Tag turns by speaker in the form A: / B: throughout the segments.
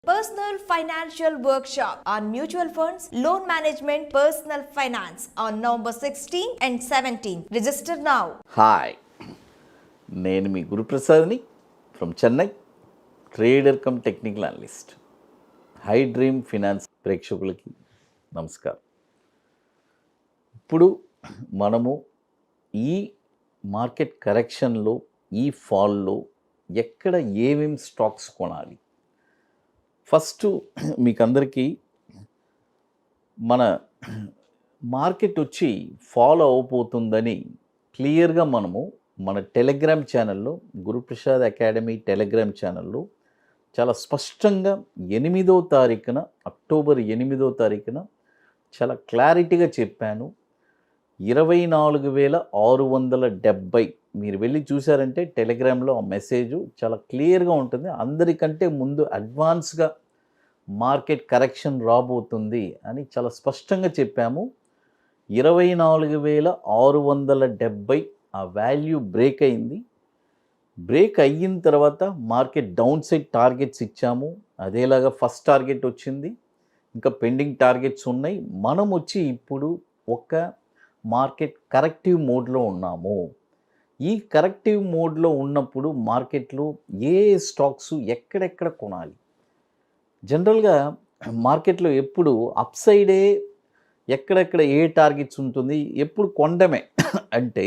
A: Personal Financial Workshop on Mutual Funds, Loan Management, Personal Finance on November 16 and 17. Register now.
B: Hi, నేను మీ గురుప్రసాద్ని from Chennai, trader cum technical analyst. Hi dream finance ప్రేక్షకులకి నమస్కారం. ఇప్పుడు మనము ఈ మార్కెట్ కరెక్షన్లో, ఈ ఫాల్లో ఎక్కడ ఏమేమి స్టాక్స్ కొనాలి, ఫస్ట్ మీకు అందరికీ మన మార్కెట్ వచ్చి ఫాలో అవబోతుందని క్లియర్గా మనము మన టెలిగ్రామ్ ఛానల్లో, గురుప్రసాద్ అకాడమీ టెలిగ్రామ్ ఛానల్లో చాలా స్పష్టంగా 8వ తారీఖున, అక్టోబర్ 8వ తారీఖున చాలా క్లారిటీగా చెప్పాను. 24,670 మీరు వెళ్ళి చూసారంటే టెలిగ్రామ్లో ఆ మెసేజ్ చాలా క్లియర్గా ఉంటుంది. అందరికంటే ముందు అడ్వాన్స్గా మార్కెట్ కరెక్షన్ రాబోతుంది అని చాలా స్పష్టంగా చెప్పాము. 24,670 ఆ వాల్యూ బ్రేక్ అయింది. బ్రేక్ అయిన తర్వాత మార్కెట్ డౌన్ సైడ్ టార్గెట్స్ ఇచ్చాము. అదేలాగా ఫస్ట్ టార్గెట్ వచ్చింది, ఇంకా పెండింగ్ టార్గెట్స్ ఉన్నాయి. మనం వచ్చి ఇప్పుడు ఒక మార్కెట్ కరెక్టివ్ మోడ్లో ఉన్నాము. ఈ కరెక్టివ్ మోడ్లో ఉన్నప్పుడు మార్కెట్లో ఏ స్టాక్స్ ఎక్కడెక్కడ కొనాలి? జనరల్గా మార్కెట్లో ఎప్పుడు అప్ సైడే ఎక్కడెక్కడ ఏ టార్గెట్స్ ఉంటుంది, ఎప్పుడు కొనడమే. అంటే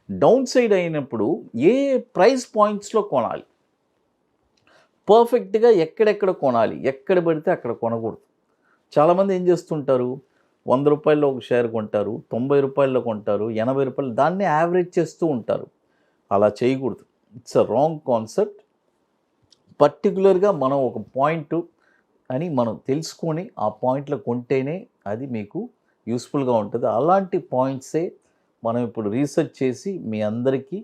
B: డౌన్ సైడ్ అయినప్పుడు ఏ ప్రైస్ పాయింట్స్లో కొనాలి, పర్ఫెక్ట్గా ఎక్కడెక్కడ కొనాలి, ఎక్కడ పడితే అక్కడ కొనకూడదు. చాలామంది ఏం చేస్తుంటారు, 100 రూపాయల్లో ఒక షేర్ కొంటారు, 90 రూపాయల్లో కొంటారు, 80 రూపాయలు, దాన్ని యావరేజ్ చేస్తూ ఉంటారు. అలా చేయకూడదు. It's a wrong concept. పర్టికులర్గా మనం ఒక పాయింట్ అని మనం తెలుసుకొని ఆ పాయింట్లో కొంటేనే అది మీకు యూస్ఫుల్గా ఉంటుంది. అలాంటి పాయింట్సే మనం ఇప్పుడు రీసెర్చ్ చేసి మీ అందరికీ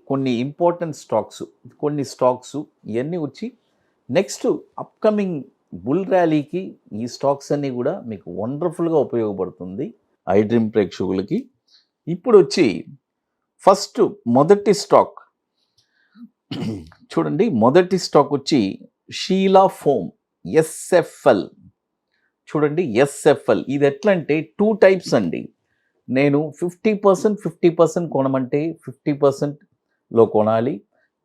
B: కొన్ని ఇంపార్టెంట్ స్టాక్స్, కొన్ని స్టాక్స్ ఇవన్నీ వచ్చి నెక్స్ట్ అప్కమింగ్ బుల్ ర్యాలీకి ఈ స్టాక్స్ అన్నీ కూడా మీకు వండర్ఫుల్గా ఉపయోగపడుతుంది ఐ డ్రీమ్ ప్రేక్షకులకి. ఇప్పుడు వచ్చి ఫస్ట్ మొదటి స్టాక్ చూడండి. మొదటి స్టాక్ వచ్చి షీలా ఫోమ్, ఎస్ఎఫ్ఎల్. చూడండి, ఎస్ఎఫ్ఎల్ ఇది ఎట్లా అంటే 2 టైప్స్ అండి. నేను 50% 50% కొనమంటే 50%లో కొనాలి,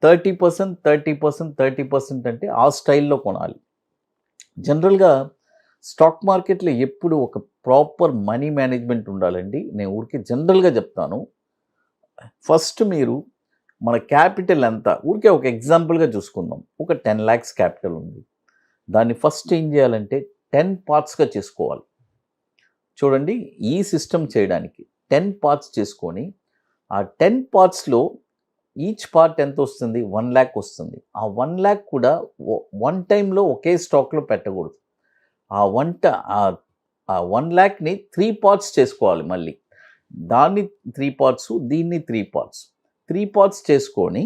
B: 30% 30% 30% అంటే ఆ స్టైల్లో కొనాలి. జనరల్గా స్టాక్ మార్కెట్లో ఎప్పుడు ఒక ప్రాపర్ మనీ మేనేజ్మెంట్ ఉండాలండి. నేను ఊరికే జనరల్గా చెప్తాను. ఫస్ట్ మీరు మన క్యాపిటల్ ఎంత, ఊరికే ఒక ఎగ్జాంపుల్గా చూసుకుందాం. ఒక 10 lakhs క్యాపిటల్ ఉంది. దాన్ని ఫస్ట్ ఏం చేయాలంటే 10 పార్ట్స్గా చేసుకోవాలి. చూడండి, ఈ సిస్టమ్ చేయడానికి 10 పార్ట్స్ చేసుకొని ఆ 10 పార్ట్స్లో ఈచ్ పార్ట్ ఎంత వస్తుంది, 1 lakh వస్తుంది. ఆ 1 lakh కూడా వన్ టైంలో ఒకే స్టాక్లో పెట్టకూడదు. ఆ 1 lakhని 3 parts చేసుకోవాలి. మళ్ళీ దాన్ని 3 parts, దీన్ని 3 parts, 3 parts చేసుకొని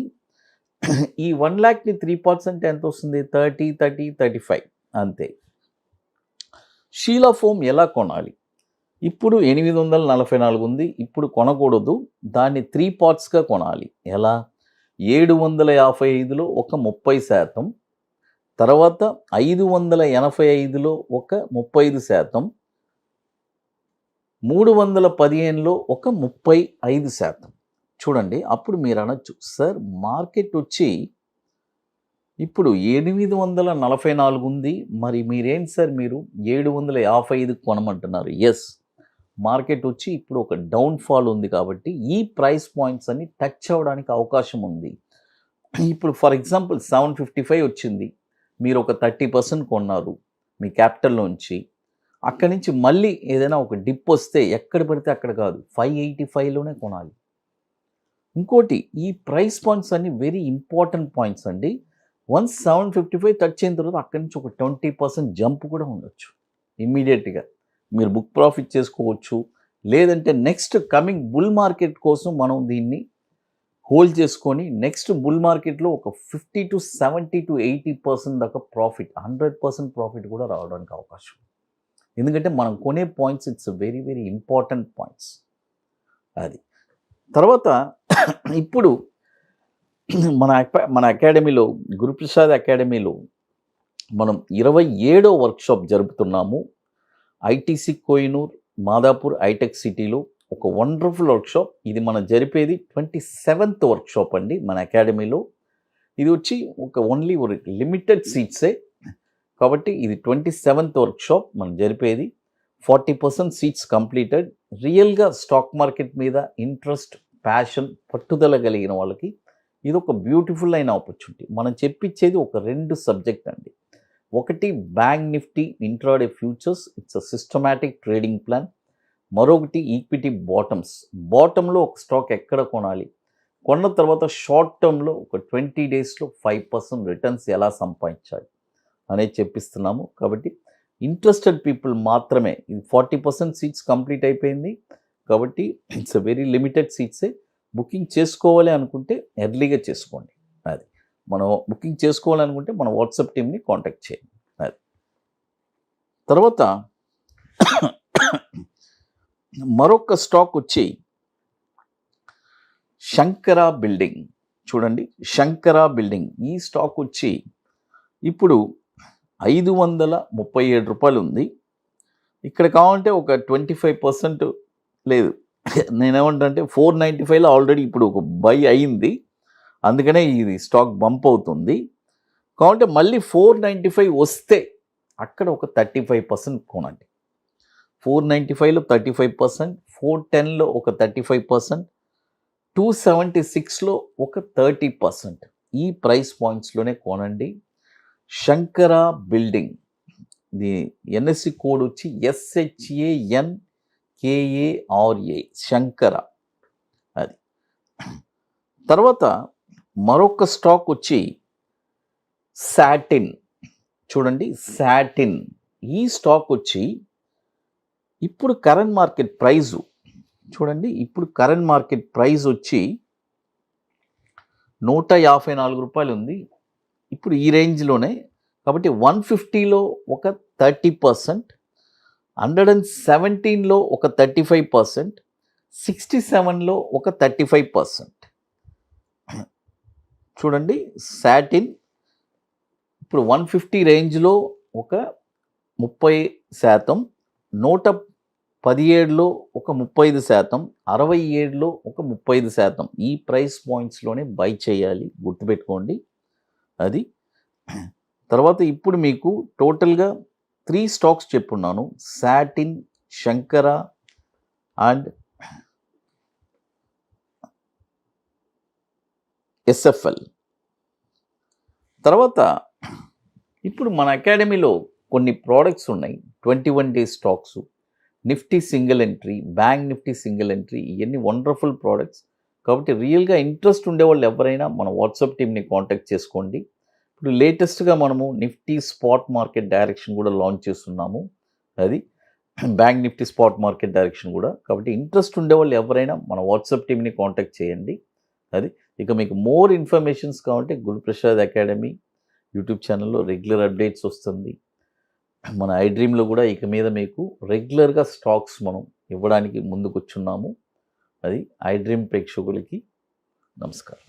B: ఈ 1 lakhని 3 parts అంటే ఎంత వస్తుంది, 30 30 35 అంతే. షీలా ఫోమ్ ఎలా కొనాలి? ఇప్పుడు 844 ఉంది. ఇప్పుడు కొనకూడదు, దాన్ని 3 partsగా కొనాలి. ఎలా? 755లో ఒక 30%, తర్వాత 585లో ఒక 35%, 315లో ఒక 35%. చూడండి, అప్పుడు మీరు అనొచ్చు, సార్ మార్కెట్ వచ్చి ఇప్పుడు 844 ఉంది, మరి మీరేంటి సార్ మీరు 755 కొనమంటున్నారు? ఎస్, మార్కెట్ వచ్చి ఇప్పుడు ఒక డౌన్ఫాల్ ఉంది కాబట్టి ఈ ప్రైస్ పాయింట్స్ అన్ని టచ్ అవ్వడానికి అవకాశం ఉంది. ఇప్పుడు ఫర్ ఎగ్జాంపుల్ 755 వచ్చింది, మీరు ఒక 30% కొన్నారు మీ క్యాపిటల్లోంచి. అక్కడి నుంచి మళ్ళీ ఏదైనా ఒక డిప్ వస్తే ఎక్కడ పడితే అక్కడ కాదు, 585లోనే కొనాలి. ఇంకోటి, ఈ ప్రైస్ పాయింట్స్ అన్ని వెరీ ఇంపార్టెంట్ పాయింట్స్ అండి. వన్స్ 755 టచ్ అయిన తర్వాత అక్కడి నుంచి ఒక 20% జంప్ కూడా ఉండొచ్చు. ఇమ్మీడియట్గా మీరు బుక్ ప్రాఫిట్ చేసుకోవచ్చు. లేదంటే నెక్స్ట్ కమింగ్ బుల్ మార్కెట్ కోసం మనం దీన్ని హోల్డ్ చేసుకొని నెక్స్ట్ బుల్ మార్కెట్లో ఒక 50 to 70 to 80% దాకా ప్రాఫిట్, 100% ప్రాఫిట్ కూడా రావడానికి అవకాశం. ఎందుకంటే మనం కొనే points it's very very important points. అది తర్వాత ఇప్పుడు మన అకాడమీలో గురుప్రసాద్ అకాడమీలో మనం 27వ వర్క్షాప్ జరుపుతున్నాము. ఐటీసీ కోహినూర్ మాదాపూర్ హైటెక్ సిటీలో ఒక వండర్ఫుల్ వర్క్షాప్. ఇది మనం జరిపేది 27th వర్క్షాప్ అండి మన అకాడమీలో. ఇది వచ్చి ఓన్లీ లిమిటెడ్ సీట్సే, కాబట్టి ఇది 27th వర్క్షాప్ మనం జరిపేది. 40% సీట్స్ కంప్లీటెడ్. రియల్గా స్టాక్ మార్కెట్ మీద ఇంట్రెస్ట్, ప్యాషన్, పట్టుదల కలిగిన వాళ్ళకి ఇది ఒక బ్యూటిఫుల్ అయిన ఆపర్చునిటీ. మనం చెప్పించేది ఒక 2 సబ్జెక్ట్ అండి. ఒకటి bank Nifty intraday futures, it's a systematic trading plan. మరొకటి ఈక్విటీ బాటంలో ఒక స్టాక్ ఎక్కడ కొనాలి, కొన్న తర్వాత షార్ట్ టర్మ్లో ఒక 20 డేస్లో 5% రిటర్న్స్ ఎలా సంపాదించాలి అనేది చెప్పిస్తున్నాము. కాబట్టి ఇంట్రెస్టెడ్ పీపుల్ మాత్రమే. ఇది 40% సీట్స్ కంప్లీట్ అయిపోయింది, కాబట్టి ఇట్స్ అ వెరీ లిమిటెడ్ సీట్సే. బుకింగ్ చేసుకోవాలి అనుకుంటే ఎర్లీగా చేసుకోండి. అది మనం బుకింగ్ చేసుకోవాలనుకుంటే మన వాట్సాప్ టీమ్ని కాంటాక్ట్ చేయండి. అది తర్వాత మరొక స్టాక్ వచ్చి శంకర బిల్డింగ్. చూడండి, శంకర బిల్డింగ్ ఈ స్టాక్ వచ్చి ఇప్పుడు 537 రూపాయలు ఉంది. ఇక్కడ కావాలంటే ఒక 25% లేదు, నేనేమంటే 495లో ఆల్రెడీ ఇప్పుడు ఒక బై అయింది, అందుకనే ఇది స్టాక్ బంప్ అవుతుంది. కాబట్టి మళ్ళీ 495 వస్తే అక్కడ ఒక 35% కొనండి. 495లో 35%, 410లో ఒక 35%, 276లో ఒక 30%. ఈ ప్రైస్ పాయింట్స్లోనే కొనండి. Shankara building, the NSC code వచ్చి SHANKARA, శంకర. అది తర్వాత మరొక స్టాక్ వచ్చి సాటిన్. చూడండి, సాటిన్ ఈ స్టాక్ వచ్చి ఇప్పుడు కరెంట్ మార్కెట్ ప్రైజు చూడండి, ఇప్పుడు కరెంట్ మార్కెట్ ప్రైస్ వచ్చి 154 రూపాయలు ఉంది. ఇప్పుడు ఈ రేంజ్లోనే, కాబట్టి 150లో ఒక 30%, 117లో ఒక 35%, 67లో ఒక 35%. చూడండి, సాటిన్ ఇప్పుడు 150 రేంజ్లో ఒక 30%, 117లో ఒక 35%, 67లో ఒక 35%. ఈ ప్రైస్ పాయింట్స్లోనే బై చేయాలి, గుర్తుపెట్టుకోండి. అది తర్వాత ఇప్పుడు మీకు టోటల్గా 3 స్టాక్స్ చెప్పున్నాను: సాటిన్, శంకర అండ్ SFL. తర్వాత ఇప్పుడు మన అకాడమీలో కొన్ని ప్రోడక్ట్స్ ఉన్నాయి, 21 days stocks, Nifty single entry, bank Nifty single entry. ఇవన్నీ వండర్ఫుల్ ప్రోడక్ట్స్. కాబట్టి రియల్గా ఇంట్రెస్ట్ ఉండేవాళ్ళు ఎవరైనా మన వాట్సాప్ టీమ్ని కాంటాక్ట్ చేసుకోండి. ఇప్పుడు లేటెస్ట్గా మనము నిఫ్టీ స్పాట్ మార్కెట్ డైరెక్షన్ కూడా లాంచ్ చేస్తున్నాము, అది bank Nifty spot market direction కూడా. కాబట్టి ఇంట్రెస్ట్ ఉండేవాళ్ళు ఎవరైనా మన వాట్సాప్ టీమ్ని కాంటాక్ట్ చేయండి. అది ఇక మీకు మోర్ ఇన్ఫర్మేషన్స్ కావాలంటే గురుప్రసాద్ అకాడమీ యూట్యూబ్ ఛానల్లో రెగ్యులర్ అప్డేట్స్ వస్తుంది. మన ఐడ్రీమ్లో కూడా ఇక మీద మీకు రెగ్యులర్గా స్టాక్స్ మనం ఇవ్వడానికి ముందుకు వచ్చున్నాము. అది ఐడ్రీమ్ ప్రేక్షకులకి నమస్కారం.